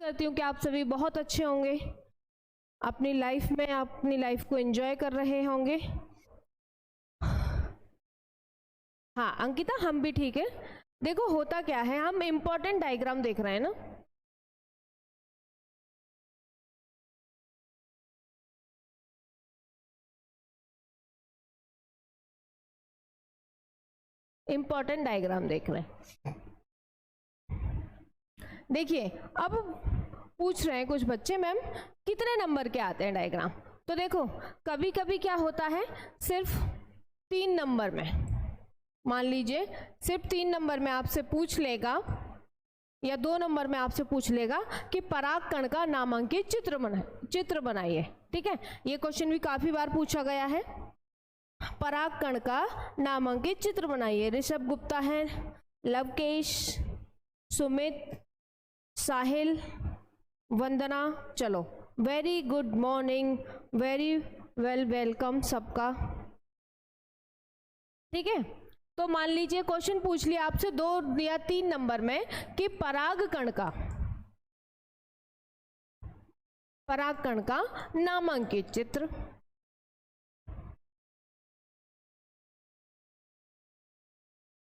करती हूँ कि आप सभी बहुत अच्छे होंगे, अपनी लाइफ में अपनी लाइफ को एंजॉय कर रहे होंगे। हाँ अंकिता, हम भी ठीक है। देखो होता क्या है, हम इम्पोर्टेंट डायग्राम देख रहे हैं ना, इम्पोर्टेंट डायग्राम देख रहे हैं। देखिए अब पूछ रहे हैं कुछ बच्चे, मैम कितने नंबर के आते हैं डायग्राम? तो देखो कभी कभी क्या होता है, सिर्फ 3 नंबर में, मान लीजिए सिर्फ 3 नंबर में आपसे पूछ लेगा या 2 नंबर में आपसे पूछ लेगा कि पराग कण का नामांकित चित्र बनाइए। ठीक है, ये क्वेश्चन भी काफी बार पूछा गया है। पराग कण का नामांकित चित्र बनाइए। ऋषभ गुप्ता है, लवकेश, सुमित, साहिल, वंदना। चलो very good morning, very welcome सबका। ठीक है, तो मान लीजिए क्वेश्चन पूछ लिया आपसे 2 या 3 नंबर में कि पराग कण का नामांकित चित्र।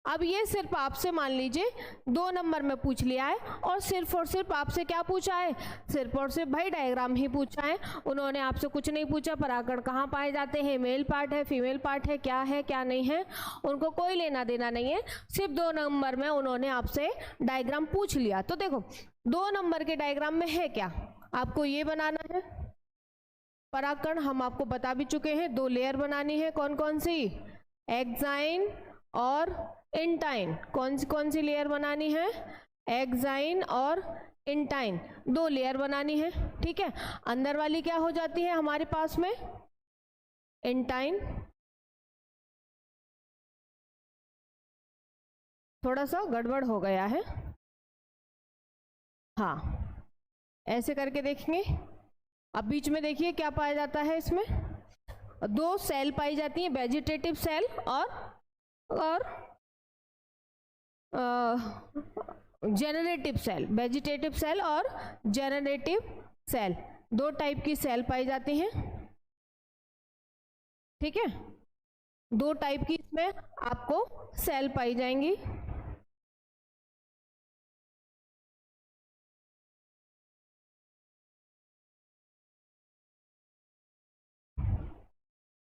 अब ये सिर्फ आपसे मान लीजिए 2 नंबर में पूछ लिया है और सिर्फ आपसे क्या पूछा है, सिर्फ और सिर्फ भाई डायग्राम ही पूछा है। उन्होंने आपसे कुछ नहीं पूछा परागकण कहाँ पाए जाते हैं, मेल पार्ट है, फीमेल पार्ट है, क्या नहीं है, उनको कोई लेना देना नहीं है। सिर्फ 2 नंबर में उन्होंने आपसे डायग्राम पूछ लिया। तो देखो 2 नंबर के डायग्राम में है क्या, आपको ये बनाना है परागकण, हम आपको बता भी चुके हैं 2 लेयर बनानी है। कौन कौन सी? एक्साइन और इंटाइन। कौन सी लेयर बनानी है? एक्साइन और इंटाइन, 2 लेयर बनानी है। ठीक है, अंदर वाली क्या हो जाती है हमारे पास में? इंटाइन। थोड़ा सा गड़बड़ हो गया है, हाँ ऐसे करके देखेंगे। अब बीच में देखिए क्या पाया जाता है, इसमें 2 सेल पाई जाती हैं, वेजिटेटिव सेल और जेनरेटिव सेल। वेजिटेटिव सेल और जेनरेटिव सेल, 2 टाइप की सेल पाई जाती हैं। ठीक है, 2 टाइप की इसमें आपको सेल पाई जाएंगी।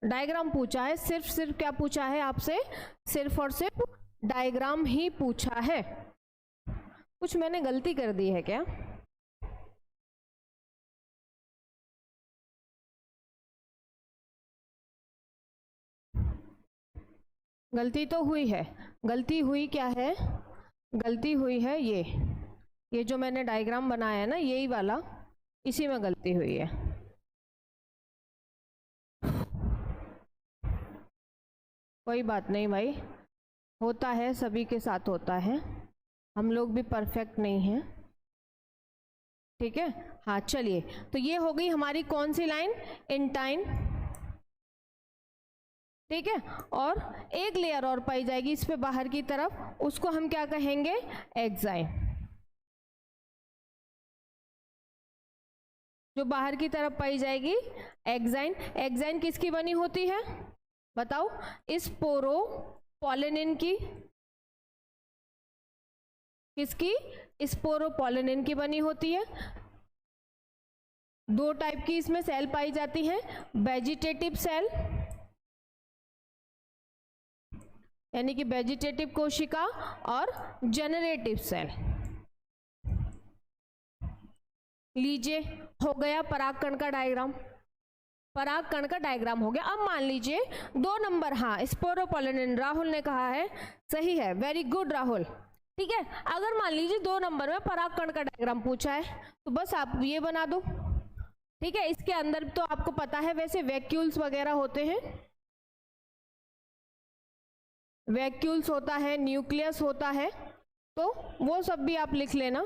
डायग्राम पूछा है, सिर्फ क्या पूछा है आपसे, सिर्फ और सिर्फ डायग्राम ही पूछा है। कुछ मैंने गलती कर दी है क्या? गलती तो हुई है। गलती हुई क्या है? गलती हुई है ये जो मैंने डायग्राम बनाया है ना, यही वाला, इसी में गलती हुई है। कोई बात नहीं भाई, होता है, सभी के साथ होता है, हम लोग भी परफेक्ट नहीं हैं। ठीक है, हाँ चलिए, तो ये हो गई हमारी कौन सी लाइन? इंटाइन। ठीक है, और एक लेयर और पाई जाएगी इस पे बाहर की तरफ, उसको हम क्या कहेंगे? एक्साइन। जो बाहर की तरफ पाई जाएगी एक्साइन। एक्साइन किसकी बनी होती है बताओ? स्पोरोपोलिनिन की। किसकी? स्पोरोपोलिनिन की बनी होती है। 2 टाइप की इसमें सेल पाई जाती हैं, वेजिटेटिव सेल यानी कि वेजिटेटिव कोशिका और जेनरेटिव सेल। लीजिए हो गया परागकण का डायग्राम। परागकण का डायग्राम हो गया। अब मान लीजिए 2 नंबर, हाँ स्पोरोपोलिनिन, राहुल ने कहा है, सही है, वेरी गुड राहुल। ठीक है, अगर मान लीजिए 2 नंबर में परागकण का डायग्राम पूछा है तो बस आप ये बना दो। ठीक है, इसके अंदर तो आपको पता है वैसे वैक्यूल्स वगैरह होते हैं, वैक्यूल्स होता है, न्यूक्लियस होता है, तो वो सब भी आप लिख लेना।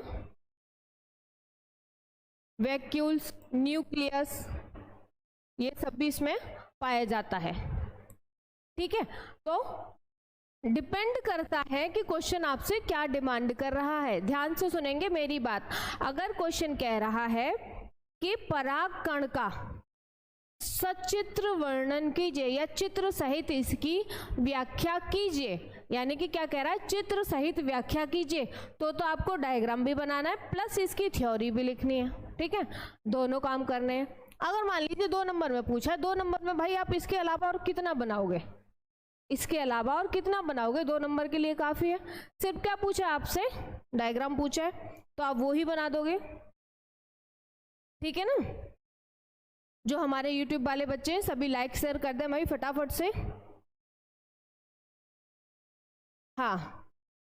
वैक्यूल्स, न्यूक्लियस, ये सब भी इसमें पाया जाता है। ठीक है, तो डिपेंड करता है कि क्वेश्चन आपसे क्या डिमांड कर रहा है। ध्यान से सुनेंगे मेरी बात। अगर क्वेश्चन कह रहा है कि पराग कण का सचित्र वर्णन कीजिए या चित्र सहित इसकी व्याख्या कीजिए, यानी कि क्या कह रहा है, चित्र सहित व्याख्या कीजिए, तो आपको डायग्राम भी बनाना है प्लस इसकी थ्योरी भी लिखनी है। ठीक है, दोनों काम करने हैं। अगर मान लीजिए 2 नंबर में पूछा है, 2 नंबर में भाई आप इसके अलावा और कितना बनाओगे, इसके अलावा और कितना बनाओगे, 2 नंबर के लिए काफी है। सिर्फ क्या पूछा है आपसे, डायग्राम पूछा है, तो आप वो ही बना दोगे। ठीक है ना। जो हमारे YouTube वाले बच्चे हैं सभी लाइक शेयर कर दें भाई फटाफट से। हाँ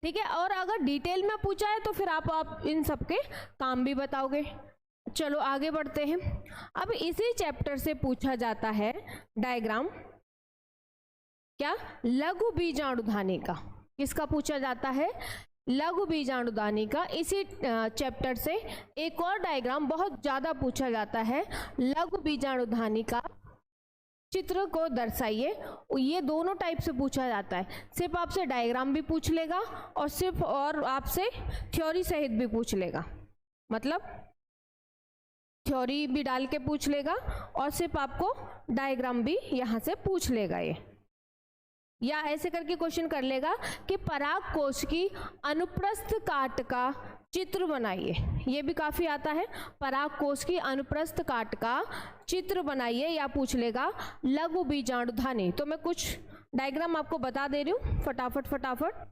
ठीक है, और अगर डिटेल में पूछा है तो फिर आप इन सब के काम भी बताओगे। चलो आगे बढ़ते हैं। अब इसी चैप्टर से पूछा जाता है डायग्राम, क्या, लघु बीजाणुधानी का। किसका पूछा जाता है, लघु बीजाणुधानी का। इसी चैप्टर से एक और डायग्राम बहुत ज्यादा पूछा जाता है, लघु बीजाणुधानी का चित्र को दर्शाइए। ये दोनों टाइप से पूछा जाता है, सिर्फ आपसे डायग्राम भी पूछ लेगा और आपसे थ्योरी सहित भी पूछ लेगा, मतलब थ्योरी भी डाल के पूछ लेगा और सिर्फ आपको डायग्राम भी यहाँ से पूछ लेगा ये। या ऐसे करके क्वेश्चन कर लेगा कि पराग कोश की अनुप्रस्थ काट का चित्र बनाइए, ये भी काफी आता है। पराग कोश की अनुप्रस्थ काट का चित्र बनाइए या पूछ लेगा लघु बीजाणुधानी। तो मैं कुछ डायग्राम आपको बता दे रही हूँ फटाफट।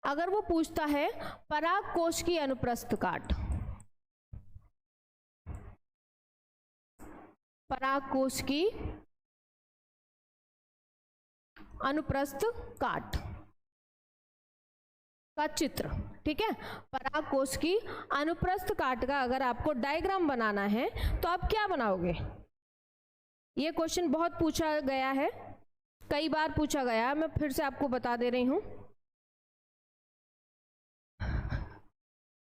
अगर वो पूछता है पराग कोश की अनुप्रस्थ काट, पराग कोश की अनुप्रस्थ काट का चित्र, ठीक है। पराग कोश की अनुप्रस्थ काट का अगर आपको डायग्राम बनाना है तो आप क्या बनाओगे। ये क्वेश्चन बहुत पूछा गया है, कई बार पूछा गया है, मैं फिर से आपको बता दे रही हूं।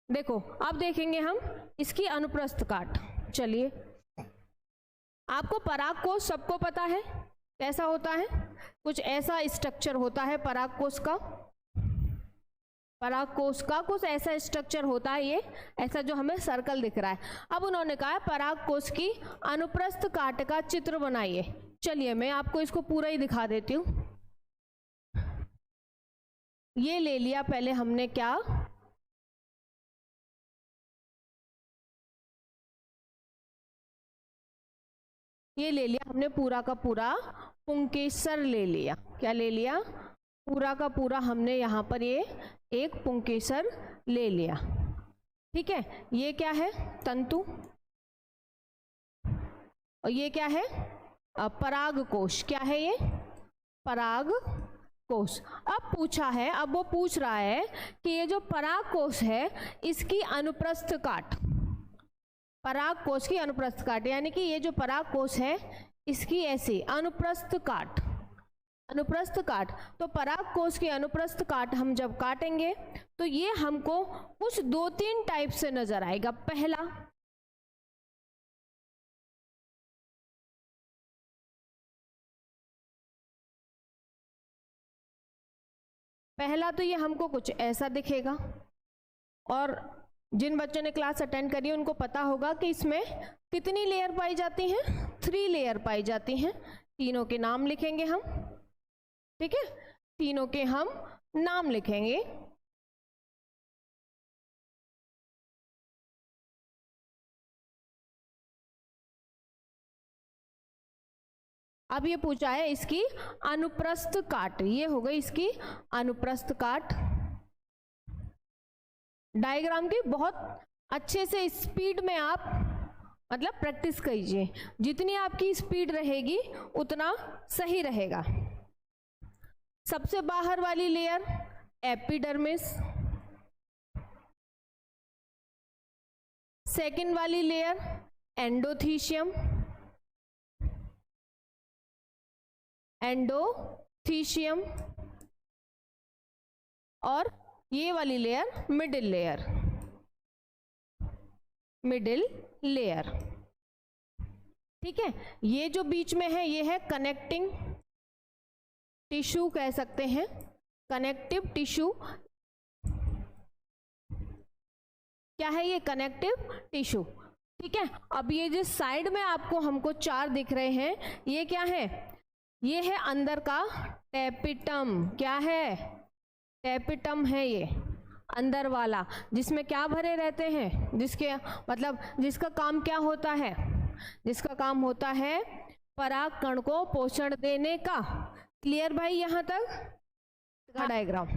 देखो अब देखेंगे हम इसकी अनुप्रस्थ काट। चलिए, आपको पराग कोश सबको पता है कैसा होता है, कुछ ऐसा स्ट्रक्चर होता है पराग कोश का। पराग कोश का कुछ ऐसा स्ट्रक्चर होता है, ये ऐसा जो हमें सर्कल दिख रहा है। अब उन्होंने कहा है पराग कोश की अनुप्रस्थ काट का चित्र बनाइए। चलिए मैं आपको इसको पूरा ही दिखा देती हूँ। ये ले लिया पहले हमने क्या, ये ले लिया हमने पूरा का पूरा पुंकेसर ले लिया। क्या ले लिया, पूरा का पूरा हमने यहाँ पर ये एक पुंकेसर ले लिया। ठीक है, ये क्या है, तंतु, और ये क्या है, पराग कोश। क्या है ये, पराग कोश। अब पूछा है, अब वो पूछ रहा है कि ये जो पराग कोश है इसकी अनुप्रस्थ काट, पराग कोश की अनुप्रस्थ काट, यानी कि ये जो पराग कोश है इसकी ऐसी अनुप्रस्थ काट, अनुप्रस्थ काट। तो पराग कोश की अनुप्रस्थ काट हम जब काटेंगे तो ये हमको कुछ 2-3 टाइप से नजर आएगा। पहला तो ये हमको कुछ ऐसा दिखेगा, और जिन बच्चों ने क्लास अटेंड करी है उनको पता होगा कि इसमें कितनी लेयर पाई जाती हैं, 3 लेयर पाई जाती हैं। तीनों के नाम लिखेंगे हम, ठीक है, तीनों के हम नाम लिखेंगे। अब ये पूछा है इसकी अनुप्रस्थ काट, ये हो गई इसकी अनुप्रस्थ काट। डायग्राम की बहुत अच्छे से स्पीड में आप मतलब प्रैक्टिस कीजिए, जितनी आपकी स्पीड रहेगी उतना सही रहेगा। सबसे बाहर वाली लेयर एपिडर्मिस, सेकंड वाली लेयर एंडोथीशियम, एंडोथीशियम, और ये वाली layer middle layer, middle layer. ठीक है, ये जो बीच में है ये है कनेक्टिंग टिश्यू कह सकते हैं, कनेक्टिव टिश्यू, क्या है ये? Connective tissue. ठीक है, अब ये जिस साइड में आपको हमको 4 दिख रहे हैं, ये क्या है? ये है अंदर का टेपिटम। क्या है? टेपिटम है ये अंदर वाला, जिसमें क्या भरे रहते हैं, जिसके मतलब जिसका काम क्या होता है? जिसका काम होता है पराग कण को पोषण देने का। क्लियर भाई यहाँ तक? डायग्राम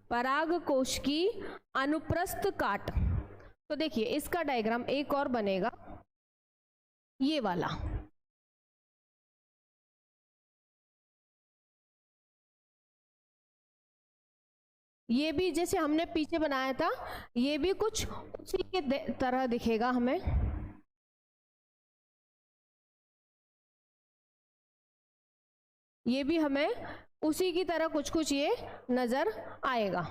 पराग कोश की अनुप्रस्थ काट। तो देखिए इसका डायग्राम एक और बनेगा, ये वाला। ये भी जैसे हमने पीछे बनाया था, ये भी कुछ उसी के तरह दिखेगा हमें। ये भी हमें उसी की तरह कुछ कुछ ये नजर आएगा।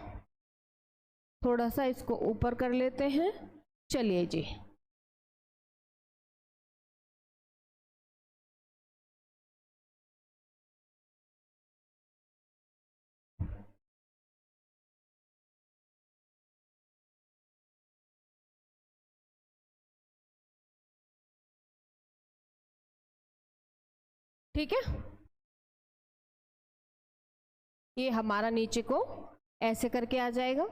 थोड़ा सा इसको ऊपर कर लेते हैं। चलिए जी, ठीक है। ये हमारा नीचे को ऐसे करके आ जाएगा।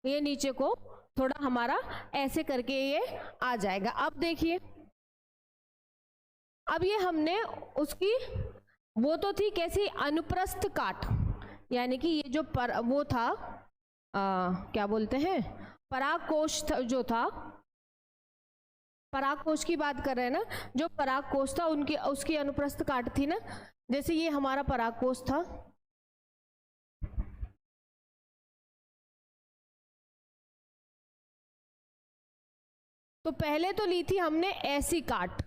ये नीचे को थोड़ा हमारा ऐसे करके ये आ जाएगा। अब देखिए, अब ये हमने उसकी वो तो थी कैसी? अनुप्रस्थ काट, यानी कि ये जो वो था क्या बोलते हैं, परागकोश जो था, परागकोश की बात कर रहे हैं ना, जो परागकोश था उनकी उसकी अनुप्रस्थ काट थी ना। जैसे ये हमारा परागकोश था, तो पहले तो ली थी हमने ऐसी काट,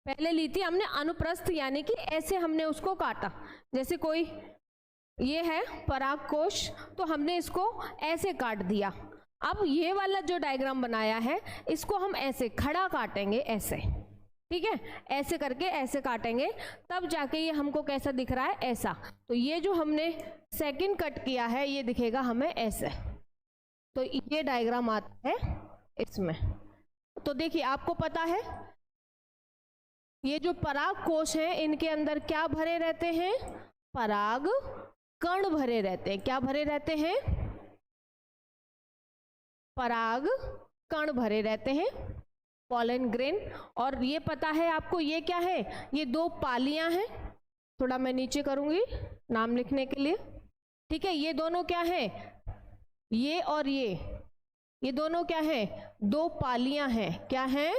पहले ली थी हमने अनुप्रस्थ, यानी कि ऐसे हमने उसको काटा। जैसे कोई ये है परागकोश, तो हमने इसको ऐसे काट दिया। अब ये वाला जो डायग्राम बनाया है, इसको हम ऐसे खड़ा काटेंगे, ऐसे। ठीक है, ऐसे करके ऐसे काटेंगे, तब जाके ये हमको कैसा दिख रहा है? ऐसा। तो ये जो हमने सेकंड कट किया है, ये दिखेगा हमें ऐसे। तो ये डायग्राम आता है इसमें। तो देखिए आपको पता है ये जो पराग कोश है, इनके अंदर क्या भरे रहते हैं? पराग कण भरे रहते हैं। क्या भरे रहते हैं? पराग कण भरे रहते हैं, पॉलन ग्रेन। और ये पता है आपको ये क्या है? ये 2 पालियां हैं। थोड़ा मैं नीचे करूंगी नाम लिखने के लिए। ठीक है, ये दोनों क्या है? ये और ये दोनों क्या है? 2 पालियां हैं। क्या हैं?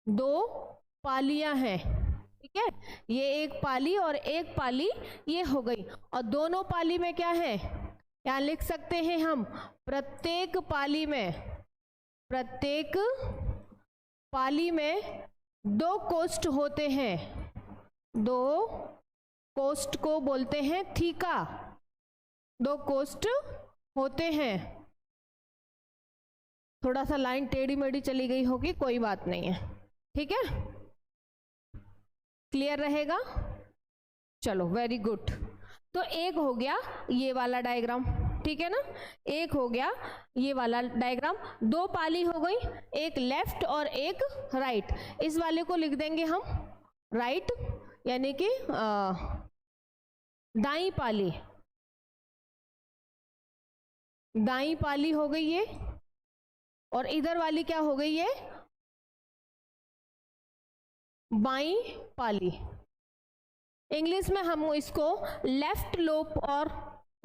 2 पालियां हैं। ठीक है, ये एक पाली और एक पाली ये हो गई। और दोनों पाली में क्या है? यहाँ लिख सकते हैं हम, प्रत्येक पाली में 2 कोष्ठ होते हैं। 2 कोष्ठ को बोलते हैं थीका। 2 कोष्ठ होते हैं। थोड़ा सा लाइन टेढ़ी मेढ़ी चली गई होगी, कोई बात नहीं है। ठीक है, क्लियर रहेगा? चलो वेरी गुड। तो एक हो गया ये वाला डायग्राम, ठीक है ना? एक हो गया ये वाला डायग्राम। 2 पाली हो गई, एक लेफ्ट और एक राइट। इस वाले को लिख देंगे हम राइट, यानी कि दाई पाली। दाई पाली हो गई ये, और इधर वाली क्या हो गई? ये बाई पाली। इंग्लिश में हम इसको लेफ्ट लोब और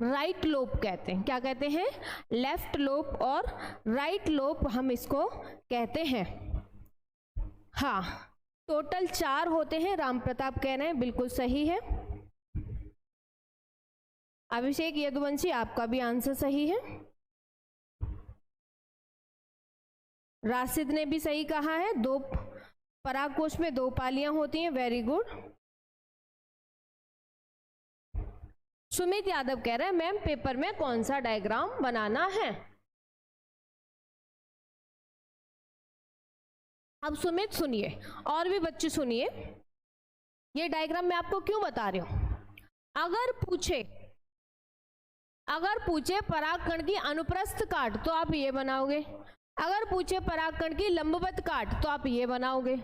राइट लोब कहते हैं। क्या कहते हैं? लेफ्ट लोब और राइट लोब हम इसको कहते हैं। हाँ, टोटल 4 होते हैं। राम प्रताप कह रहे हैं, बिल्कुल सही है। अभिषेक यदुवंशी, आपका भी आंसर सही है। राशिद ने भी सही कहा है, 2 परागकोश में 2 पालियां होती हैं। Very good. सुमित यादव कह रहे हैं मैम पेपर में कौन सा डायग्राम बनाना है? अब सुमित सुनिए, और भी बच्चे सुनिए। ये डायग्राम मैं आपको क्यों बता रही हूं, अगर पूछे परागकण की अनुप्रस्थ काट तो आप ये बनाओगे, अगर पूछे परागकण की लंबवत काट तो आप ये बनाओगे।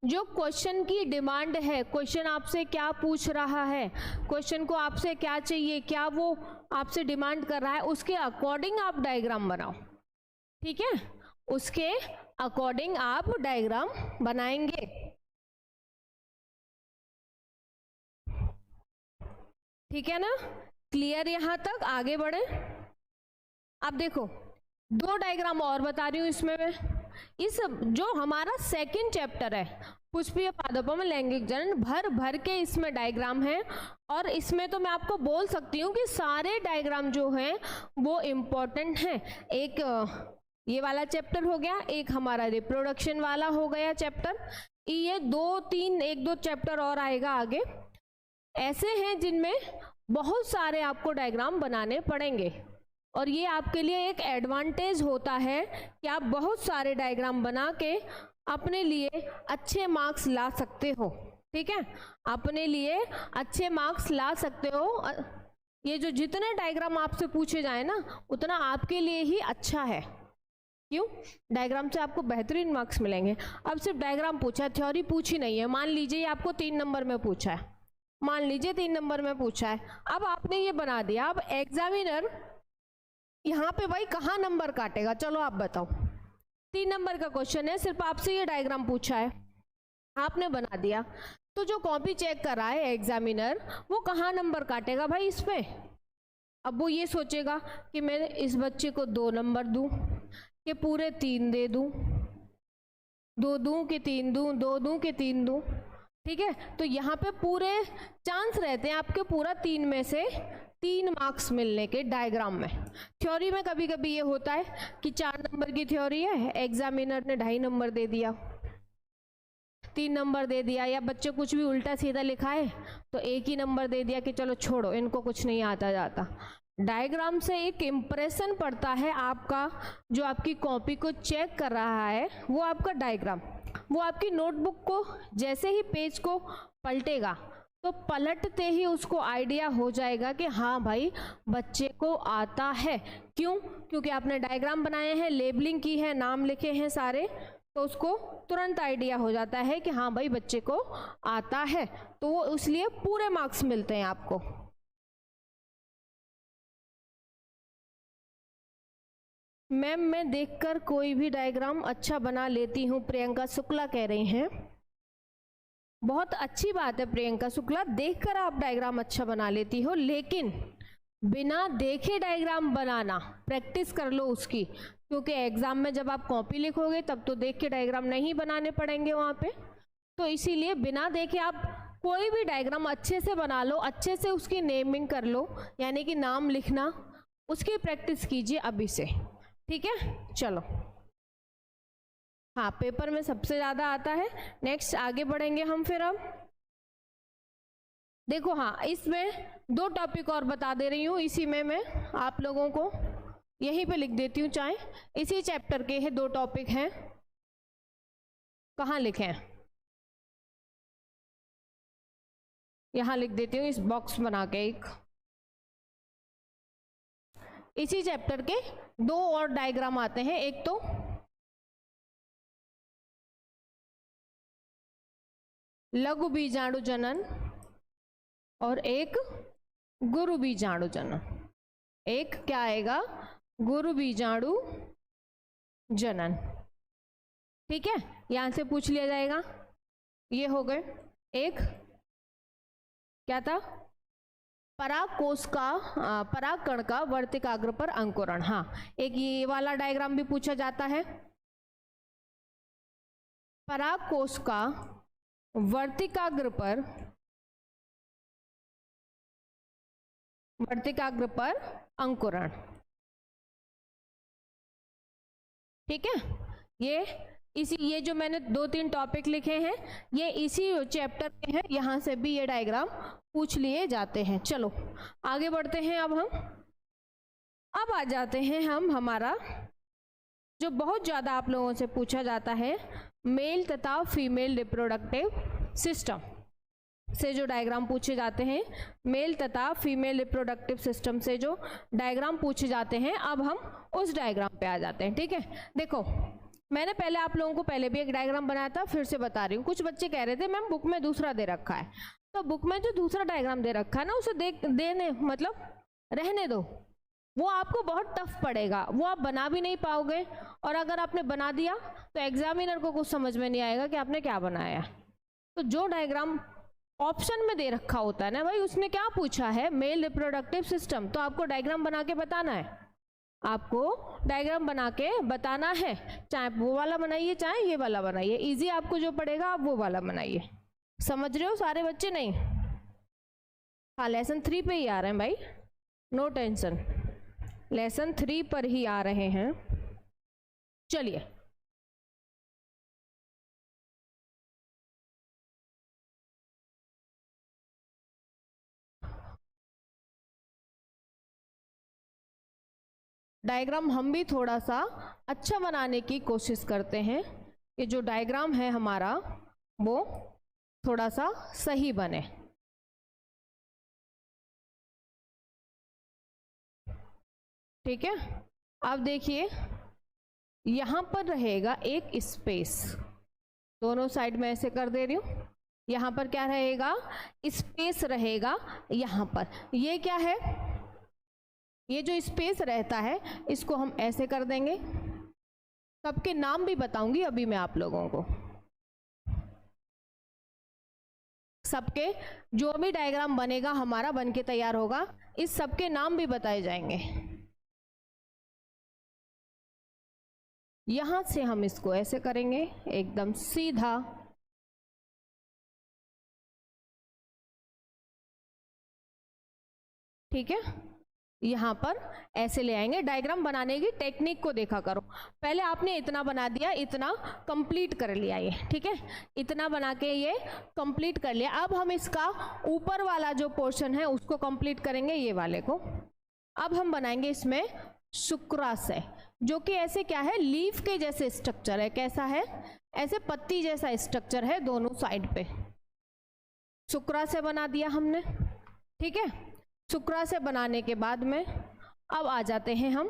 जो क्वेश्चन की डिमांड है, क्वेश्चन आपसे क्या पूछ रहा है, क्वेश्चन को आपसे क्या चाहिए, क्या वो आपसे डिमांड कर रहा है, उसके अकॉर्डिंग आप डायग्राम बनाओ। ठीक है, उसके अकॉर्डिंग आप डायग्राम बनाएंगे। ठीक है ना, क्लियर यहां तक, आगे बढ़े। अब देखो 2 डायग्राम और बता रही हूं इसमें मैं। इस जो हमारा सेकंड चैप्टर है पुष्पीय पादपों में लैंगिक जनन, भर भर के इसमें डायग्राम है, और इसमें तो मैं आपको बोल सकती हूँ कि सारे डायग्राम जो हैं वो इम्पोर्टेंट हैं। एक ये वाला चैप्टर हो गया, एक हमारा रिप्रोडक्शन वाला हो गया चैप्टर, ये 2-3 1-2 चैप्टर और आएगा आगे, ऐसे हैं जिनमें बहुत सारे आपको डायग्राम बनाने पड़ेंगे। और ये आपके लिए एक एडवांटेज होता है कि आप बहुत सारे डायग्राम बना के अपने लिए अच्छे मार्क्स ला सकते हो। ठीक है, अपने लिए अच्छे मार्क्स ला सकते हो। ये जो जितने डायग्राम आपसे पूछे जाए ना, उतना आपके लिए ही अच्छा है। क्यों? डायग्राम से आपको बेहतरीन मार्क्स मिलेंगे। अब सिर्फ डायग्राम पूछा, थ्योरी पूछी नहीं है। मान लीजिए ये आपको 3 नंबर में पूछा है, मान लीजिए 3 नंबर में पूछा है, अब आपने ये बना दिया। अब एग्जामिनर यहाँ पे भाई कहाँ नंबर काटेगा, चलो आप बताओ। 3 नंबर का क्वेश्चन है, सिर्फ आपसे ये डायग्राम पूछा है, आपने बना दिया, तो जो कॉपी चेक कर रहा है एग्जामिनर, वो कहाँ नंबर काटेगा भाई इस पे? अब वो ये सोचेगा कि मैं इस बच्चे को 2 नंबर दूं, कि पूरे 3 दे दूं, 2 दूं कि 3 दूं, 2 दूं कि 3 दूं। ठीक है, तो यहाँ पे पूरे चांस रहते हैं आपके पूरा 3 में से 3 मार्क्स मिलने के डायग्राम में। थ्योरी में कभी कभी ये होता है कि 4 नंबर की थ्योरी है, एग्जामिनर ने 2.5 नंबर दे दिया, 3 नंबर दे दिया, या बच्चे कुछ भी उल्टा सीधा लिखा है तो 1 ही नंबर दे दिया कि चलो छोड़ो, इनको कुछ नहीं आता जाता। डायग्राम से एक इम्प्रेशन पड़ता है आपका, जो आपकी कॉपी को चेक कर रहा है वो आपका डायग्राम, वो आपकी नोटबुक को जैसे ही पेज को पलटेगा तो पलटते ही उसको आइडिया हो जाएगा कि हाँ भाई बच्चे को आता है। क्यों? क्योंकि आपने डायग्राम बनाए हैं, लेबलिंग की है, नाम लिखे हैं सारे, तो उसको तुरंत आइडिया हो जाता है कि हाँ भाई बच्चे को आता है, तो वो इसलिए पूरे मार्क्स मिलते हैं आपको। मैम मैं देखकर कोई भी डायग्राम अच्छा बना लेती हूँ, प्रियंका शुक्ला कह रही हैं। बहुत अच्छी बात है प्रियंका शुक्ला, देखकर आप डायग्राम अच्छा बना लेती हो, लेकिन बिना देखे डायग्राम बनाना प्रैक्टिस कर लो उसकी, क्योंकि एग्जाम में जब आप कॉपी लिखोगे तब तो देख के डायग्राम नहीं बनाने पड़ेंगे वहाँ पे। तो इसीलिए बिना देखे आप कोई भी डायग्राम अच्छे से बना लो, अच्छे से उसकी नेमिंग कर लो, यानी कि नाम लिखना, उसकी प्रैक्टिस कीजिए अभी से। ठीक है, चलो। हाँ, पेपर में सबसे ज्यादा आता है। नेक्स्ट आगे बढ़ेंगे हम फिर। अब देखो, हाँ इसमें 2 टॉपिक और बता दे रही हूँ, इसी में मैं आप लोगों को यहीं पे लिख देती हूँ, चाहे इसी चैप्टर के हैं 2 टॉपिक हैं। कहाँ लिखे हैं? यहाँ लिख देती हूँ, इस बॉक्स बना के एक। इसी चैप्टर के 2 और डायग्राम आते हैं, एक तो लघु बीजाणु जनन और एक गुरु बीजाणु जनन। एक क्या आएगा? गुरु बीजाणु जनन। ठीक है, यहां से पूछ लिया जाएगा। ये हो गए। एक क्या था? परागकोश का परागकण का वर्तिकाग्र पर अंकुरण। हाँ, एक ये वाला डायग्राम भी पूछा जाता है। परागकोश का वर्तिकाग्र पर अंकुरण। ठीक है, ये जो मैंने 2-3 टॉपिक लिखे हैं ये इसी चैप्टर के हैं, यहां से भी ये डायग्राम पूछ लिए जाते हैं। चलो आगे बढ़ते हैं। अब आ जाते हैं हम हमारा जो बहुत ज्यादा आप लोगों से पूछा जाता है, मेल तथा फीमेल रिप्रोडक्टिव सिस्टम। से जो डायग्राम पूछे जाते हैं, मेल तथा फीमेल रिप्रोडक्टिव सिस्टम से जो डायग्राम पूछे जाते हैं, अब हम उस डायग्राम पे आ जाते हैं। ठीक है, देखो मैंने पहले आप लोगों को पहले भी एक डायग्राम बनाया था, फिर से बता रही हूँ। कुछ बच्चे कह रहे थे मैम बुक में दूसरा दे रखा है, तो बुक में जो दूसरा डायग्राम दे रखा है ना, उसे रहने दो, वो आपको बहुत टफ पड़ेगा, वो आप बना भी नहीं पाओगे, और अगर आपने बना दिया तो एग्जामिनर को कुछ समझ में नहीं आएगा कि आपने क्या बनाया। तो जो डायग्राम ऑप्शन में दे रखा होता है ना भाई, उसने क्या पूछा है, मेल रिप्रोडक्टिव सिस्टम, तो आपको डायग्राम बना के बताना है, आपको डायग्राम बना के बताना है, चाहे वो वाला बनाइए चाहे ये वाला बनाइए, इजी आपको जो पड़ेगा आप वो वाला बनाइए। समझ रहे हो सारे बच्चे? नहीं, हाँ लेसन 3 पे ही आ रहे हैं भाई, नो टेंशन, लेसन 3 पर ही आ रहे हैं। चलिए डायग्राम हम भी थोड़ा सा अच्छा बनाने की कोशिश करते हैं कि जो डायग्राम है हमारा वो थोड़ा सा सही बने। ठीक है, अब देखिए यहां पर रहेगा एक स्पेस, दोनों साइड में ऐसे कर दे रही हूं, यहां पर क्या रहेगा, स्पेस रहेगा यहां पर। ये क्या है, ये जो स्पेस रहता है इसको हम ऐसे कर देंगे। सबके नाम भी बताऊंगी अभी मैं आप लोगों को, सबके जो भी डायग्राम बनेगा हमारा बन के तैयार होगा, इस सबके नाम भी बताए जाएंगे। यहां से हम इसको ऐसे करेंगे एकदम सीधा, ठीक है, यहां पर ऐसे ले आएंगे। डायग्राम बनाने की टेक्निक को देखा करो, पहले आपने इतना बना दिया, इतना कंप्लीट कर लिया ये, ठीक है, इतना बना के ये कंप्लीट कर लिया। अब हम इसका ऊपर वाला जो पोर्शन है उसको कंप्लीट करेंगे, ये वाले को। अब हम बनाएंगे इसमें शुक्राशय, जो कि ऐसे क्या है, लीफ के जैसे स्ट्रक्चर है। कैसा है, ऐसे पत्ती जैसा स्ट्रक्चर है दोनों साइड पे। शुक्राशय बना दिया हमने, ठीक है। शुक्राशय बनाने के बाद में अब आ जाते हैं हम,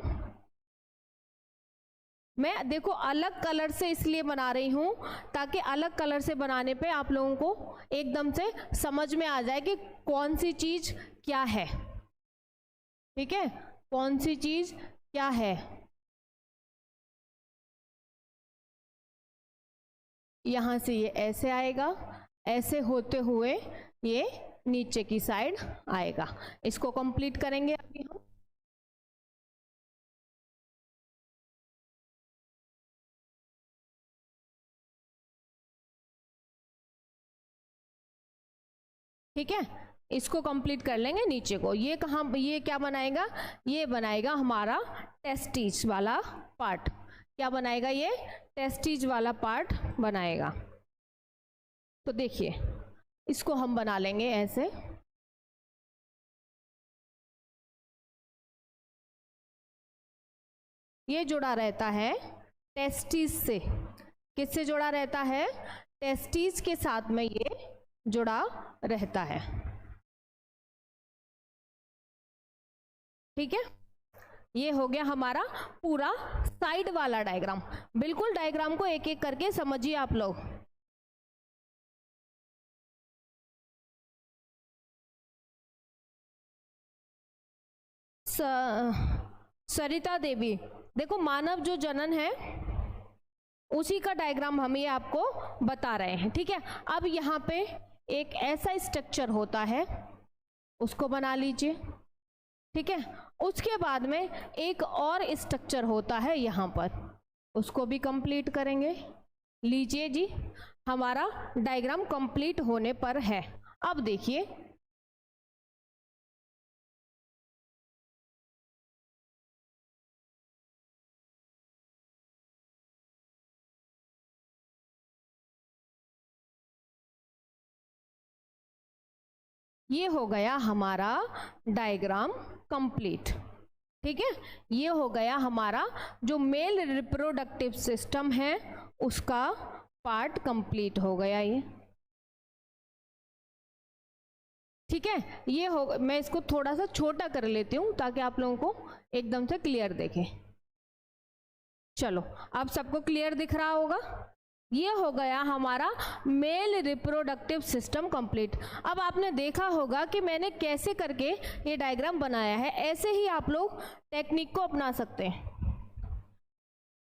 मैं देखो अलग कलर से इसलिए बना रही हूं ताकि अलग कलर से बनाने पे आप लोगों को एकदम से समझ में आ जाए कि कौन सी चीज क्या है, ठीक है, कौन सी चीज क्या है। यहां से ये ऐसे आएगा, ऐसे होते हुए ये नीचे की साइड आएगा। इसको कंप्लीट करेंगे अभी हम। ठीक है, इसको कंप्लीट कर लेंगे नीचे को। ये कहाँ, ये क्या बनाएगा, ये बनाएगा हमारा टेस्टिज वाला पार्ट। क्या बनाएगा, ये टेस्टिज वाला पार्ट बनाएगा। तो देखिए इसको हम बना लेंगे ऐसे, ये जुड़ा रहता है टेस्टिस से। किससे जुड़ा रहता है, टेस्टिस के साथ में ये जुड़ा रहता है, ठीक है। ये हो गया हमारा पूरा साइड वाला डायग्राम। बिल्कुल डायग्राम को एक एक करके समझिए आप लोग। सरिता देवी, देखो मानव जो जनन है उसी का डायग्राम हम ये आपको बता रहे हैं, ठीक है। अब यहाँ पे एक ऐसा स्ट्रक्चर होता है, उसको बना लीजिए, ठीक है। उसके बाद में एक और स्ट्रक्चर होता है यहाँ पर, उसको भी कंप्लीट करेंगे। लीजिए जी, हमारा डायग्राम कंप्लीट होने पर है। अब देखिए ये हो गया हमारा डायग्राम कंप्लीट, ठीक है। ये हो गया हमारा जो मेल रिप्रोडक्टिव सिस्टम है उसका पार्ट कंप्लीट हो गया ये। ठीक है, ये हो, मैं इसको थोड़ा सा छोटा कर लेती हूँ ताकि आप लोगों को एकदम से क्लियर दिखे। चलो, अब सबको क्लियर दिख रहा होगा। ये हो गया हमारा मेल रिप्रोडक्टिव सिस्टम कंप्लीट। अब आपने देखा होगा कि मैंने कैसे करके ये डायग्राम बनाया है, ऐसे ही आप लोग टेक्निक को अपना सकते हैं।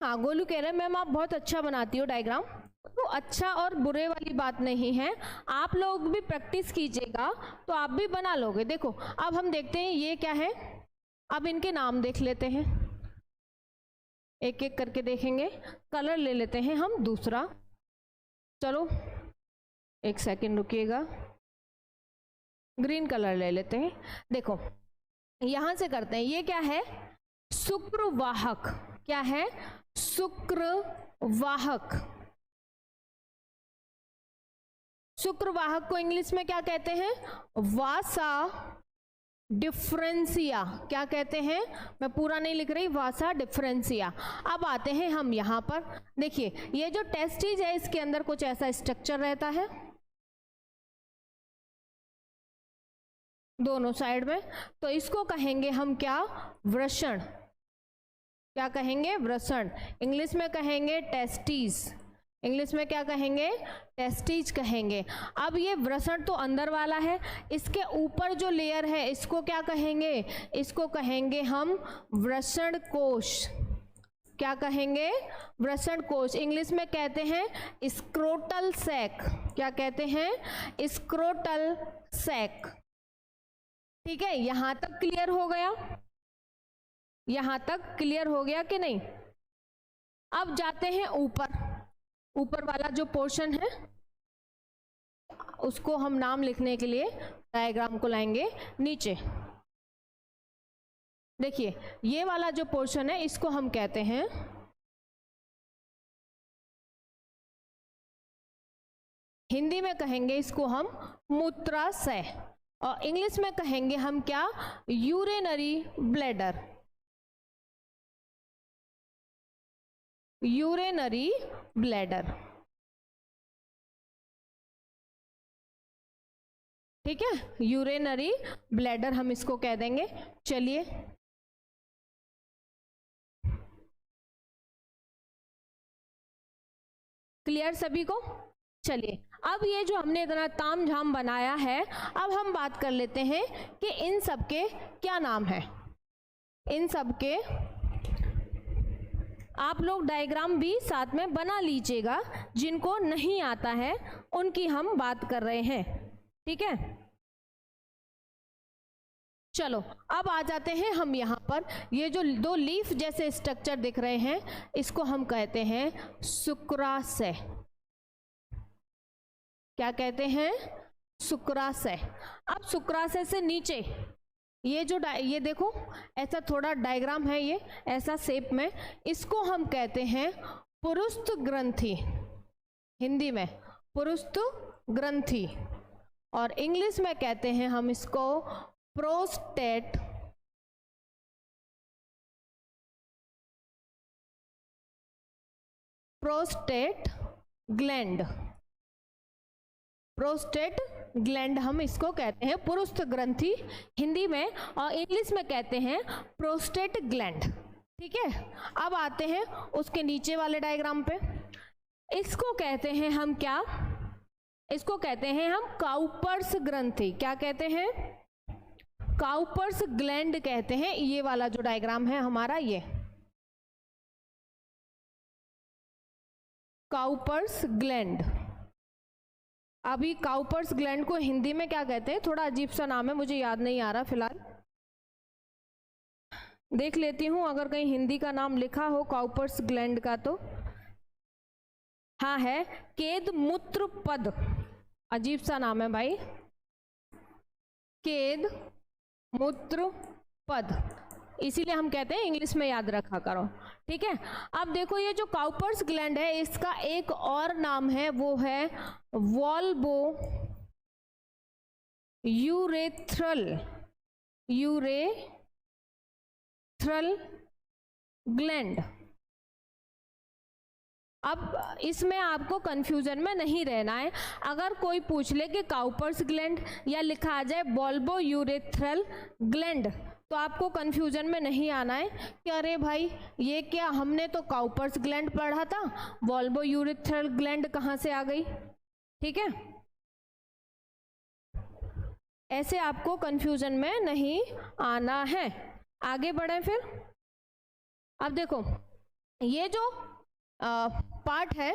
हाँ, गोलू कह रहे हैं मैम आप बहुत अच्छा बनाती हो डायग्राम। तो अच्छा और बुरे वाली बात नहीं है, आप लोग भी प्रैक्टिस कीजिएगा तो आप भी बना लोगे। देखो अब हम देखते हैं ये क्या है, अब इनके नाम देख लेते हैं, एक एक करके देखेंगे। कलर ले लेते हैं हम दूसरा, चलो एक सेकंड रुकिएगा, ग्रीन कलर ले लेते हैं। देखो यहां से करते हैं, ये क्या है, शुक्रवाहक। क्या है, शुक्रवाहक। शुक्रवाहक को इंग्लिश में क्या कहते हैं, वासा डिफरेंसिया। क्या कहते हैं, मैं पूरा नहीं लिख रही, वासा डिफरेंसिया। अब आते हैं हम यहाँ पर, देखिए ये जो टेस्टिज है इसके अंदर कुछ ऐसा स्ट्रक्चर रहता है दोनों साइड में, तो इसको कहेंगे हम क्या, वृषण। क्या कहेंगे, वृषण। इंग्लिश में कहेंगे टेस्टिस, इंग्लिश में क्या कहेंगे, टेस्टिज कहेंगे। अब ये वृषण तो अंदर वाला है, इसके ऊपर जो लेयर है इसको क्या कहेंगे, इसको कहेंगे हम वृषण कोश। क्या कहेंगे, वृषण कोश। इंग्लिश में कहते हैं स्क्रोटल सैक। क्या कहते हैं, स्क्रोटल सैक। ठीक है, यहां तक क्लियर हो गया, यहां तक क्लियर हो गया कि नहीं। अब जाते हैं ऊपर, ऊपर वाला जो पोर्शन है उसको हम नाम लिखने के लिए डायग्राम को लाएंगे नीचे। देखिए ये वाला जो पोर्शन है इसको हम कहते हैं, हिंदी में कहेंगे इसको हम मूत्राशय, और इंग्लिश में कहेंगे हम क्या, यूरिनरी ब्लैडर। Urinary bladder. ठीक है, यूरिनरी ब्लैडर हम इसको कह देंगे। चलिए क्लियर सभी को। चलिए अब ये जो हमने इतना ताम झाम बनाया है, अब हम बात कर लेते हैं कि इन सब के क्या नाम है। इन सब के आप लोग डायग्राम भी साथ में बना लीजिएगा, जिनको नहीं आता है उनकी हम बात कर रहे हैं। ठीक है, चलो अब आ जाते हैं हम यहाँ पर। ये जो दो लीफ जैसे स्ट्रक्चर दिख रहे हैं इसको हम कहते हैं शुक्राशय। क्या कहते हैं, शुक्राशय। अब शुक्राशय से नीचे ये जो ये देखो ऐसा थोड़ा डायग्राम है, ये ऐसा शेप में, इसको हम कहते हैं पुरुष ग्रंथि। हिंदी में पुरुष ग्रंथि, और इंग्लिश में कहते हैं हम इसको prostate. Prostate gland. Prostate gland हम इसको कहते हैं, पुरुष ग्रंथि हिंदी में, और इंग्लिश में कहते हैं प्रोस्टेट ग्लैंड। ठीक है, अब आते हैं उसके नीचे वाले डायग्राम पे। इसको कहते हैं हम क्या, इसको कहते हैं हम काउपर्स ग्रंथि। क्या कहते हैं, काउपर्स ग्लैंड कहते हैं। ये वाला जो डायग्राम है हमारा, ये काउपर्स ग्लैंड। अभी काउपर्स ग्लैंड को हिंदी में क्या कहते हैं, थोड़ा अजीब सा नाम है, मुझे याद नहीं आ रहा फिलहाल, देख लेती हूं अगर कहीं हिंदी का नाम लिखा हो काउपर्स ग्लैंड का तो। हाँ है, केद मूत्र पद। अजीब सा नाम है भाई, केद मूत्र पद, इसीलिए हम कहते हैं इंग्लिश में याद रखा करो। ठीक है, अब देखो ये जो काउपर्स ग्लैंड है इसका एक और नाम है, वो है वॉल्वो यूरेथ्रल। Urethral gland. अब इसमें आपको कंफ्यूजन में नहीं रहना है। अगर कोई पूछ ले कि काउपर्स ग्लैंड या लिखा आ जाए बल्बो यूरेथ्रल ग्लैंड, तो आपको कंफ्यूजन में नहीं आना है कि अरे भाई ये क्या, हमने तो काउपर्स ग्लैंड पढ़ा था, बल्बो यूरेथ्रल ग्लैंड कहाँ से आ गई। ठीक है, ऐसे आपको कंफ्यूजन में नहीं आना है। आगे बढ़े फिर। अब देखो ये जो पार्ट है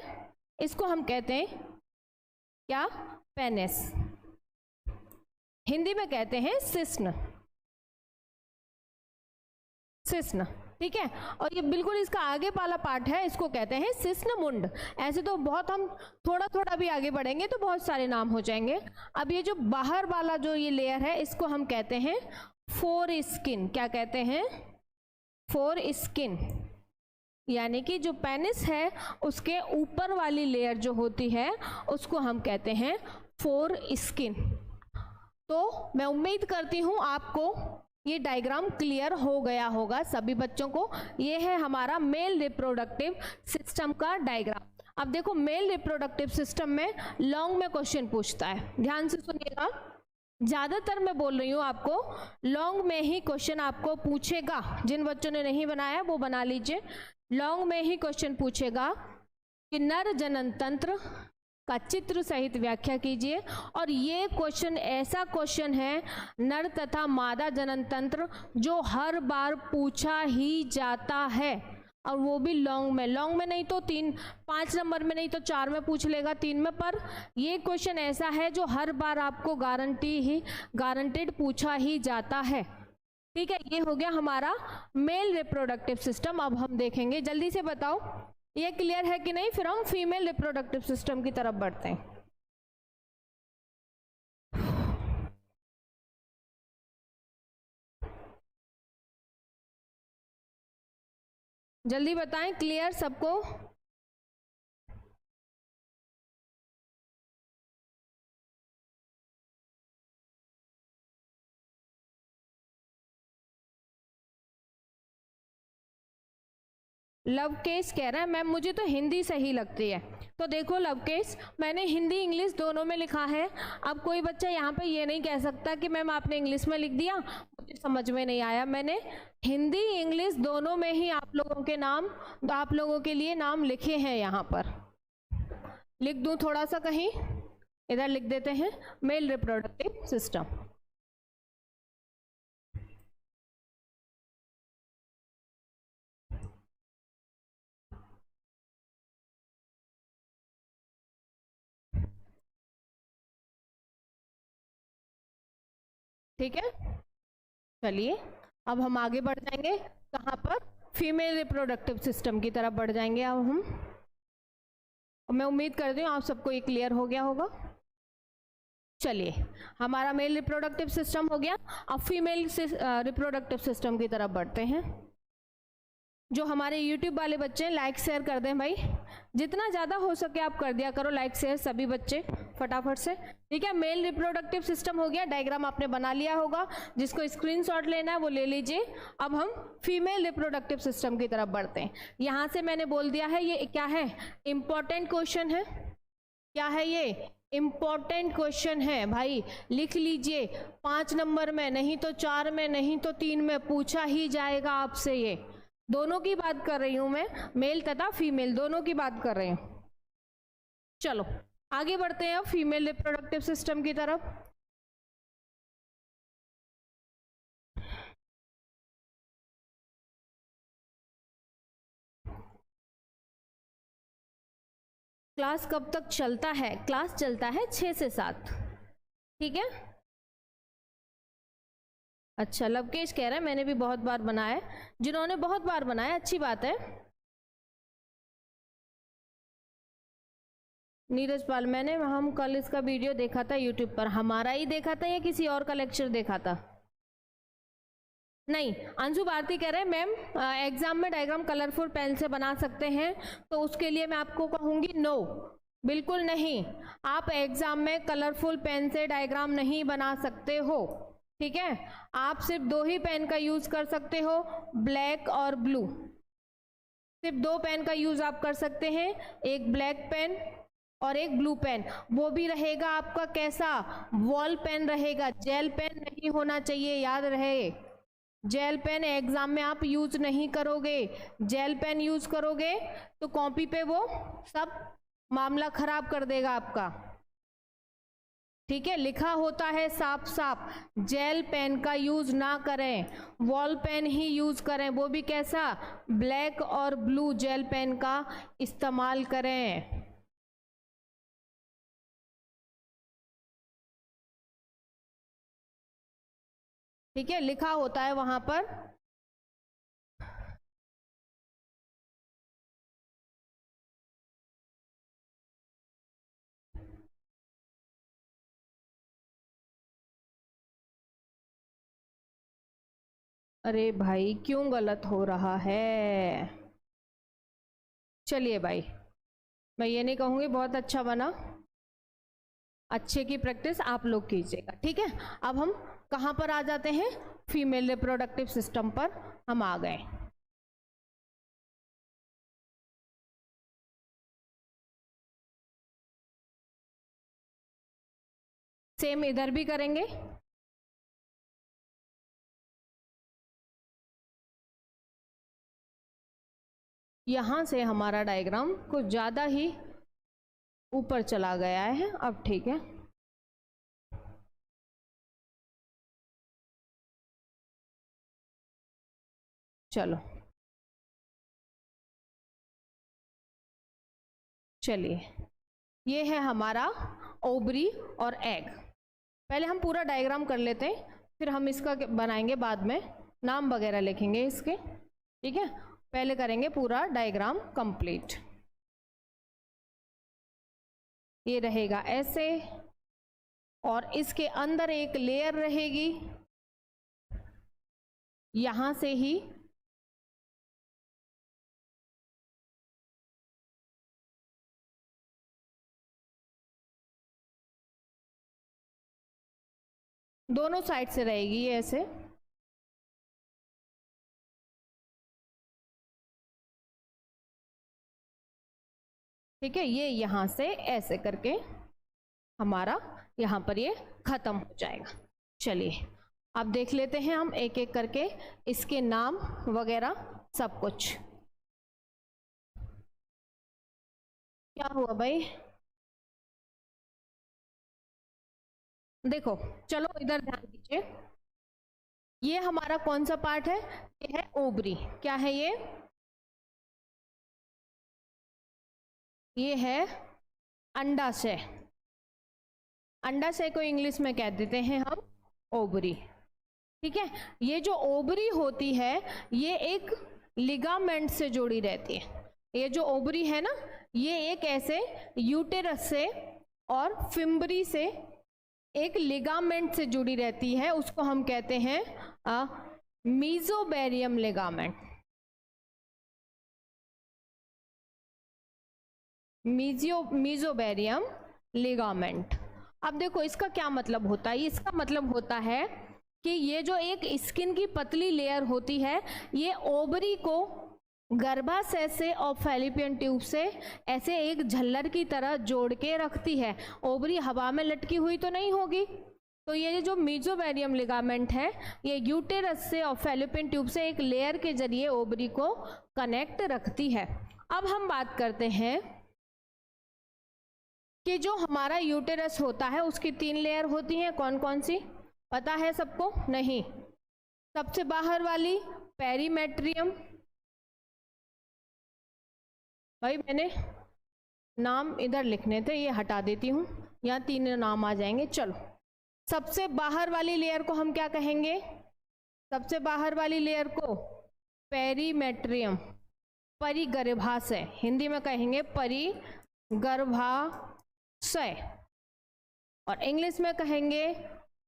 इसको हम कहते हैं क्या, पेनिस। हिंदी में कहते हैं सिस्न, सिस्न। ठीक है, और ये बिल्कुल इसका आगे वाला पार्ट है, इसको कहते हैं सिस्न मुंड। ऐसे तो बहुत, हम थोड़ा थोड़ा भी आगे बढ़ेंगे तो बहुत सारे नाम हो जाएंगे। अब ये जो बाहर वाला जो ये लेयर है इसको हम कहते हैं फोर स्किन। क्या कहते हैं, फोर स्किन। यानी कि जो पेनिस है उसके ऊपर वाली लेयर जो होती है उसको हम कहते हैं फोर स्किन। तो मैं उम्मीद करती हूँ आपको ये डायग्राम क्लियर हो गया होगा सभी बच्चों को। ये है हमारा मेल रिप्रोडक्टिव सिस्टम का डायग्राम। अब देखो मेल रिप्रोडक्टिव सिस्टम में लॉन्ग में क्वेश्चन पूछता है, ध्यान से सुनिएगा। ज्यादातर मैं बोल रही हूँ आपको लॉन्ग में ही क्वेश्चन आपको पूछेगा। जिन बच्चों ने नहीं बनाया वो बना लीजिए। लॉन्ग में ही क्वेश्चन पूछेगा कि नर जनन तंत्र का चित्र सहित व्याख्या कीजिए। और ये क्वेश्चन ऐसा क्वेश्चन है, नर तथा मादा जनन तंत्र, जो हर बार पूछा ही जाता है, और वो भी लॉन्ग में। लॉन्ग में नहीं तो 5 नंबर में, नहीं तो 4 में पूछ लेगा, 3 में। पर ये क्वेश्चन ऐसा है जो हर बार आपको गारंटेड पूछा ही जाता है। ठीक है, ये हो गया हमारा मेल रिप्रोडक्टिव सिस्टम। अब हम देखेंगे, जल्दी से बताओ ये क्लियर है कि नहीं, फिर हम फीमेल रिप्रोडक्टिव सिस्टम की तरफ बढ़ते हैं। जल्दी बताएं, क्लियर सबको। लवकेश कह रहा है मैम मुझे तो हिंदी सही लगती है। तो देखो लवकेश, मैंने हिंदी इंग्लिश दोनों में लिखा है। अब कोई बच्चा यहाँ पे ये नहीं कह सकता कि मैम आपने इंग्लिश में लिख दिया, मुझे समझ में नहीं आया। मैंने हिंदी इंग्लिश दोनों में ही आप लोगों के नाम, आप लोगों के लिए नाम लिखे हैं। यहाँ पर लिख दूं थोड़ा सा, कहीं इधर लिख देते हैं, मेल रिप्रोडक्टिव सिस्टम। ठीक है, चलिए अब हम आगे बढ़ जाएंगे। कहाँ पर, फीमेल रिप्रोडक्टिव सिस्टम की तरफ बढ़ जाएंगे अब हम। मैं उम्मीद करती हूँ आप सबको ये क्लियर हो गया होगा। चलिए, हमारा मेल रिप्रोडक्टिव सिस्टम हो गया। अब फीमेल रिप्रोडक्टिव सिस्टम की तरफ बढ़ते हैं। जो हमारे YouTube वाले बच्चे हैं लाइक शेयर कर दें भाई, जितना ज़्यादा हो सके आप कर दिया करो लाइक शेयर, सभी बच्चे फटाफट से। ठीक है, मेल रिप्रोडक्टिव सिस्टम हो गया, डायग्राम आपने बना लिया होगा। जिसको स्क्रीनशॉट लेना है वो ले लीजिए। अब हम फीमेल रिप्रोडक्टिव सिस्टम की तरफ बढ़ते हैं। यहाँ से मैंने बोल दिया है ये क्या है, इंपॉर्टेंट क्वेश्चन है। क्या है ये, इंपॉर्टेंट क्वेश्चन है भाई, लिख लीजिए। 5 नंबर में, नहीं तो 4 में, नहीं तो 3 में पूछा ही जाएगा आपसे। ये दोनों की बात कर रही हूं मैं, मेल तथा फीमेल दोनों की बात कर रही हूं। चलो आगे बढ़ते हैं अब फीमेल रिप्रोडक्टिव सिस्टम की तरफ। क्लास कब तक चलता है, क्लास चलता है 6 से 7। ठीक है, अच्छा लवकेश कह रहा है मैंने भी बहुत बार बनाया है। जिन्होंने बहुत बार बनाया अच्छी बात है। नीरज पाल, मैंने हम कल इसका वीडियो देखा था यूट्यूब पर। हमारा ही देखा था या किसी और का लेक्चर देखा था? नहीं। अंशु भारती कह रहे हैं मैम एग्जाम में डायग्राम कलरफुल पेन से बना सकते हैं, तो उसके लिए मैं आपको कहूंगी नो, बिल्कुल नहीं। आप एग्जाम में कलरफुल पेन से डायग्राम नहीं बना सकते हो। ठीक है, आप सिर्फ 2 ही पेन का यूज कर सकते हो, ब्लैक और ब्लू। सिर्फ 2 पेन का यूज आप कर सकते हैं, एक ब्लैक पेन और एक ब्लू पेन। वो भी रहेगा आपका कैसा, वॉल पेन रहेगा, जेल पेन नहीं होना चाहिए, याद रहे। जेल पेन एग्जाम में आप यूज नहीं करोगे, जेल पेन यूज करोगे तो कॉपी पे वो सब मामला खराब कर देगा आपका, ठीक है। लिखा होता है साफ साफ, जेल पेन का यूज ना करें, वॉल पेन ही यूज करें, वो भी कैसा, ब्लैक और ब्लू जेल पेन का इस्तेमाल करें। ठीक है, लिखा होता है वहां पर। अरे भाई क्यों गलत हो रहा है। चलिए भाई, मैं ये नहीं कहूंगी बहुत अच्छा बना, अच्छे की प्रैक्टिस आप लोग कीजिएगा, ठीक है। अब हम कहां पर आ जाते हैं, फीमेल रिप्रोडक्टिव सिस्टम पर हम आ गए। सेम इधर भी करेंगे। यहां से हमारा डायग्राम कुछ ज्यादा ही ऊपर चला गया है, अब ठीक है। चलो चलिए, ये है हमारा ओवरी और एग। पहले हम पूरा डायग्राम कर लेते हैं, फिर हम इसका बनाएंगे बाद में, नाम वगैरह लिखेंगे इसके, ठीक है। पहले करेंगे पूरा डायग्राम कंप्लीट। ये रहेगा ऐसे, और इसके अंदर एक लेयर रहेगी, यहां से ही दोनों साइड से रहेगी ये ऐसे, ठीक है। ये यहां से ऐसे करके हमारा यहां पर ये खत्म हो जाएगा। चलिए अब देख लेते हैं हम एक एक करके इसके नाम वगैरह सब कुछ। क्या हुआ भाई, देखो चलो इधर ध्यान दीजिए, ये हमारा कौन सा पार्ट है, ये है ओवरी। क्या है ये है अंडाशय। अंडाशय को इंग्लिश में कह देते हैं हम ओवरी, ठीक है। ये जो ओवरी होती है ये एक लिगामेंट से जुड़ी रहती है। ये जो ओवरी है ना, ये एक ऐसे यूटेरस से और फिम्बरी से एक लिगामेंट से जुड़ी रहती है, उसको हम कहते हैं मीजोबैरियम लिगामेंट। मीजोबैरियम लिगामेंट। अब देखो इसका क्या मतलब होता है, इसका मतलब होता है कि ये जो एक स्किन की पतली लेयर होती है, ये ओवरी को गर्भाशय से और फैलोपियन ट्यूब से ऐसे एक झल्लर की तरह जोड़ के रखती है। ओवरी हवा में लटकी हुई तो नहीं होगी, तो ये जो मीजोबैरियम लिगामेंट है ये यूटेरस से और फैलोपियन ट्यूब से एक लेयर के जरिए ओवरी को कनेक्ट रखती है। अब हम बात करते हैं कि जो हमारा यूटेरस होता है उसकी 3 लेयर होती हैं, कौन कौन सी पता है सबको? नहीं। सबसे बाहर वाली पेरीमेट्रियम, भाई मैंने नाम इधर लिखने थे, ये हटा देती हूँ, यहाँ 3 नाम आ जाएंगे। चलो सबसे बाहर वाली लेयर को हम क्या कहेंगे, सबसे बाहर वाली लेयर को पेरीमेट्रियम, परिगर्भाशय, हिंदी में कहेंगे परिगर्भाशय, और इंग्लिश में कहेंगे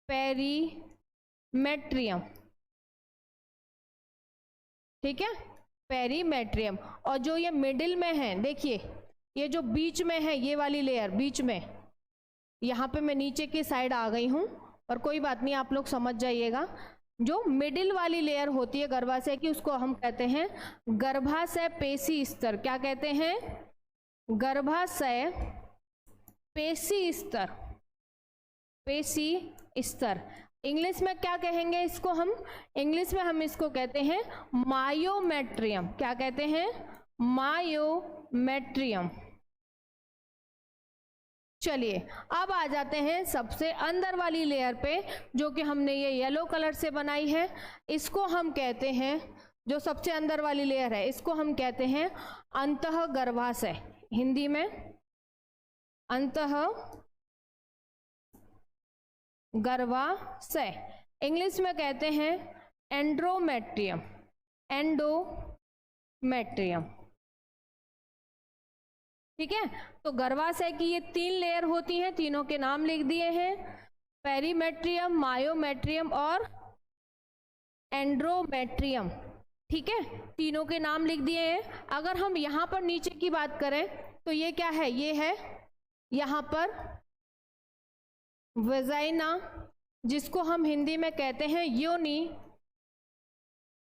पेरीमेट्रियम, ठीक है, पेरीमेट्रियम। और जो ये मिडिल में है, देखिए ये जो बीच में है ये वाली लेयर, बीच में, यहाँ पे मैं नीचे की साइड आ गई हूँ और कोई बात नहीं आप लोग समझ जाइएगा, जो मिडिल वाली लेयर होती है गर्भाशय की, उसको हम कहते हैं गर्भाशय पेशी स्तर। क्या कहते हैं? गर्भाशय पेशी स्तर, पेशी स्तर। इंग्लिश में क्या कहेंगे इसको हम? इंग्लिश में हम इसको कहते हैं मायोमेट्रियम। क्या कहते हैं? मायोमेट्रियम। चलिए अब आ जाते हैं सबसे अंदर वाली लेयर पे, जो कि हमने ये येलो कलर से बनाई है। इसको हम कहते हैं, जो सबसे अंदर वाली लेयर है, इसको हम कहते हैं अंतः गर्भाशय। हिंदी में अंतः गर्भाशय, इंग्लिश में कहते हैं एंड्रोमेट्रियम। एंडोमेट्रियम, ठीक है। तो गर्भाशय की ये 3 लेयर होती हैं, तीनों के नाम लिख दिए हैं, पेरीमेट्रियम, मायोमेट्रियम और एंड्रोमेट्रियम, ठीक है। तीनों के नाम लिख दिए हैं। अगर हम यहाँ पर नीचे की बात करें तो ये क्या है? ये है यहाँ पर वेजाइना, जिसको हम हिंदी में कहते हैं योनि,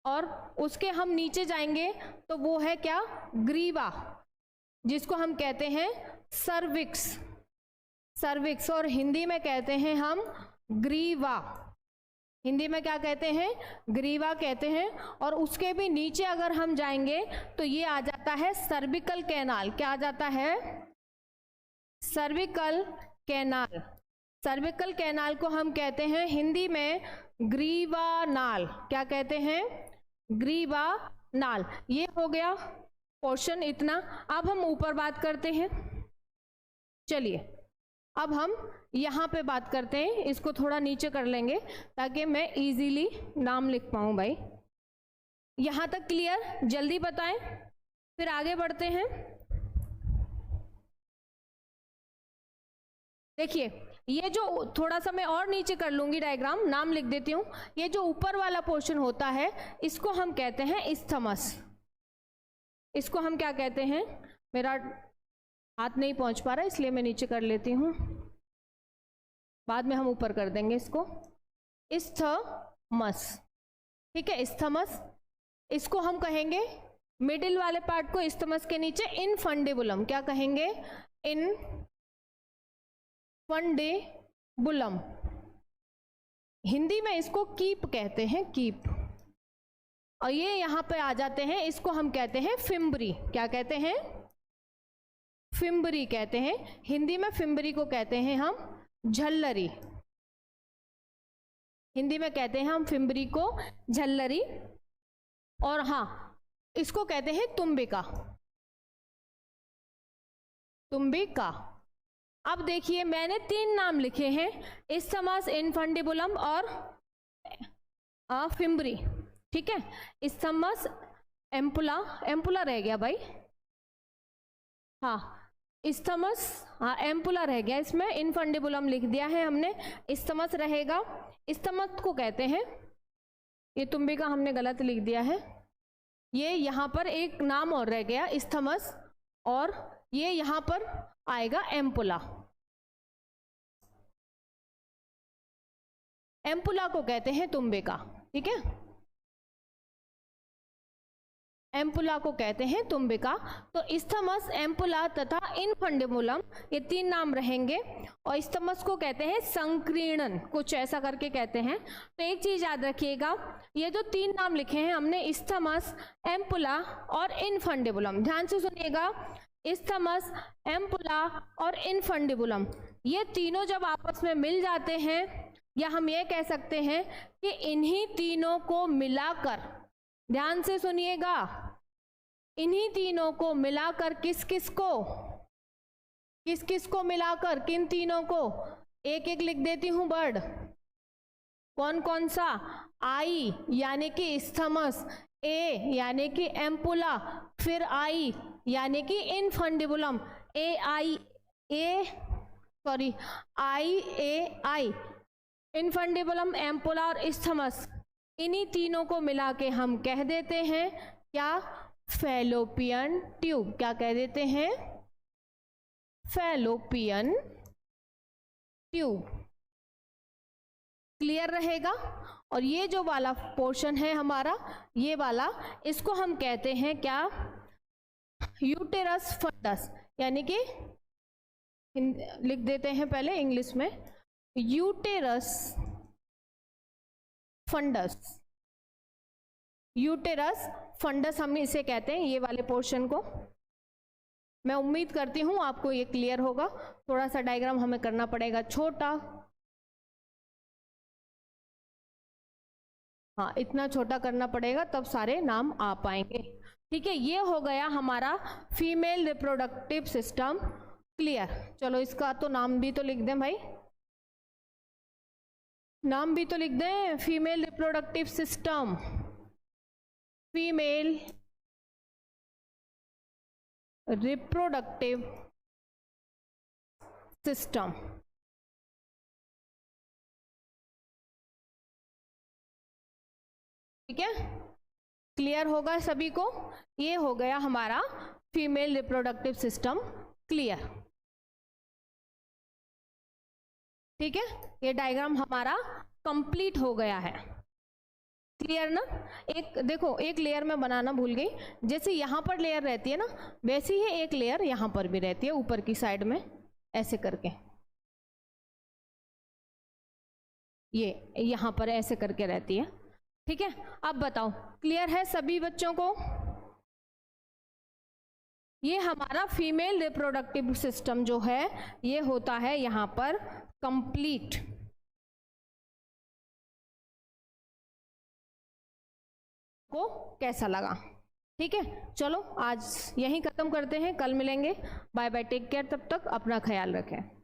और उसके हम नीचे जाएंगे तो वो है क्या? ग्रीवा, जिसको हम कहते हैं सर्विक्स। सर्विक्स, और हिंदी में कहते हैं हम ग्रीवा। हिंदी में क्या कहते हैं? ग्रीवा कहते हैं। और उसके भी नीचे अगर हम जाएंगे तो ये आ जाता है सर्विकल कैनाल। क्या आ जाता है? Cervical canal. सर्विकल कैनाल को हम कहते हैं हिंदी में ग्रीवा नाल। क्या कहते हैं? ग्रीवा नाल। ये हो गया पोर्शन इतना। अब हम ऊपर बात करते हैं। चलिए अब हम यहाँ पे बात करते हैं, इसको थोड़ा नीचे कर लेंगे ताकि मैं इजीली नाम लिख पाऊँ भाई। यहाँ तक क्लियर? जल्दी बताएं, फिर आगे बढ़ते हैं। देखिए ये जो थोड़ा सा मैं और नीचे कर लूंगी डायग्राम, नाम लिख देती हूँ। ये जो ऊपर वाला पोर्शन होता है इसको हम कहते हैं इस्थमस। इसको हम क्या कहते हैं? मेरा हाथ नहीं पहुंच पा रहा इसलिए मैं नीचे कर लेती हूँ, बाद में हम ऊपर कर देंगे इसको। इस्थमस, ठीक है, इस्थमस। इसको हम कहेंगे मिडिल वाले पार्ट को, इस्थमस के नीचे इनफंडिबुलम। क्या कहेंगे? इनफंडिबुलम। हिंदी में इसको कीप कहते हैं, कीप। और ये यहाँ पे आ जाते हैं, इसको हम कहते हैं फिम्बरी। क्या कहते हैं? फिम्बरी कहते हैं। हिंदी में फिम्बरी को कहते हैं हम झल्लरी। हिंदी में कहते हैं हम फिम्बरी को झल्लरी। और हाँ, इसको कहते हैं तुम्बिका। तुम्बिका। अब देखिए मैंने 3 नाम लिखे हैं, इस्थमस, इनफंडिबुलम और फिम्बरी, ठीक है। इस्थमस, एम्पुला, एम्पुला रह गया भाई, हाँ इस्थमस, हाँ एम्पुला रह गया, इसमें इनफंडिबुलम लिख दिया है हमने, इस्थमस रहेगा। इस्थमस को कहते हैं, ये तुम्बिका हमने गलत लिख दिया है, ये यहाँ पर एक नाम और रह गया इस्थमस, और ये यहाँ पर आएगा एम्पुला। एम्पुला को कहते हैं तुम्बिका, ठीक है। एम्पुला को कहते हैं तुम्बिका। तो इस्थमस, एम्पुला तथा इनफंडिबुलम, ये 3 नाम रहेंगे। और इस्थमस को कहते हैं संकीर्णन, कुछ ऐसा करके कहते हैं। तो एक चीज याद रखिएगा, ये जो 3 नाम लिखे हैं हमने, इस्थमस, एम्पुला और इनफंडिबुलम, ध्यान से सुनिएगा। इस्थमस, एम्पुला और इनफंडिबुलम, ये तीनों जब आपस में मिल जाते हैं, या हम ये कह सकते हैं कि इन्हीं तीनों को मिलाकर, ध्यान से सुनिएगा, इन्हीं तीनों को मिलाकर किस किस को मिलाकर, किन तीनों को, एक एक लिख देती हूं वर्ड, कौन कौन सा? आई यानी कि इस्थमस, ए यानी कि एम्पुला, फिर आई यानी कि इनफंडिबुलम, आई ए आई, इनफंडिबुलम, एम्पुला और इस्थमस, इन्हीं तीनों को मिला के हम कह देते हैं क्या? Fallopian tube. क्या कह देते हैं? Fallopian tube. क्लियर रहेगा। और ये जो वाला पोर्शन है हमारा, ये वाला, इसको हम कहते हैं क्या, यूटेरस फंडस, यानी कि लिख देते हैं पहले इंग्लिश में, यूटेरस फंडस, यूटेरस फंडस हम इसे कहते हैं, ये वाले पोर्शन को। मैं उम्मीद करती हूँ आपको ये क्लियर होगा। थोड़ा सा डायग्राम हमें करना पड़ेगा छोटा, हाँ इतना छोटा करना पड़ेगा तब सारे नाम आ पाएंगे। ठीक है, ये हो गया हमारा फीमेल रिप्रोडक्टिव सिस्टम क्लियर। चलो इसका तो नाम भी तो लिख दें भाई, नाम भी तो लिख दें, female reproductive system, female reproductive system. ठीक है, क्लियर होगा सभी को। ये हो गया हमारा फीमेल रिप्रोडक्टिव सिस्टम क्लियर। ठीक है, ये डायग्राम हमारा कंप्लीट हो गया है। क्लियर ना। एक देखो, एक लेयर में बनाना भूल गई, जैसे यहाँ पर लेयर रहती है ना, वैसी ही एक लेयर यहाँ पर भी रहती है, ऊपर की साइड में ऐसे करके, ये यहाँ पर ऐसे करके रहती है। ठीक है, अब बताओ क्लियर है सभी बच्चों को। ये हमारा फीमेल रिप्रोडक्टिव सिस्टम जो है ये होता है यहाँ पर कंप्लीट। को कैसा लगा? ठीक है, चलो आज यहीं खत्म करते हैं, कल मिलेंगे। बाय बाय, टेक केयर, तब तक अपना ख्याल रखें।